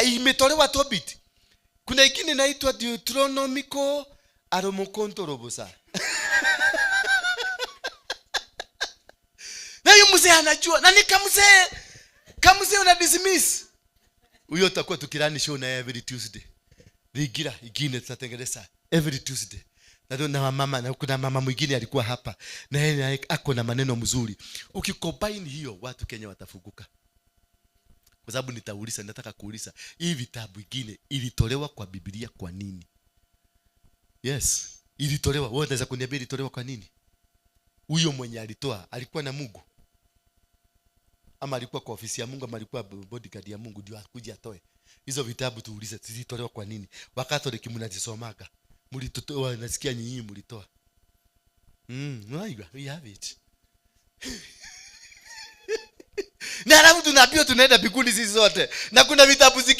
Imetolewa Tobit. Kuna ingine inaitwa Deuteronomical Aromokontorobosa. Na huyu mzee anajua. Na ni kamzee una dismiss. Huyo utakuwa tukirani show na every Tuesday. Rigira ingine tutatengeneza every Tuesday. Na mama, na kuna mama mwingine alikuwa hapa. Na yeye ako na maneno mzuri. Ukikombine hiyo watu Kenya watafunguka. Kwa sababu nataka kuuliza, hii vitabu vingine ilitolewa kwa Biblia kwa nini? Yes, ilitolewa. Wewe unaweza kuniambia ilitolewa kwa nini? Huyo mwenye alitoa alikuwa na Mungu? Ama alikuwa kwa ofisi ya Mungu, ama alikuwa bodyguard ya Mungu ndio akuje atoe? Hizo vitabu tuulize zilitolewa kwa nini? Wakatoliki mnazisomaga. Mlitoa, nasikia nyinyi mlitoa. We have it. Na alafu tunaambiwa tunaenda biguni sisi zote. Na kuna vitabu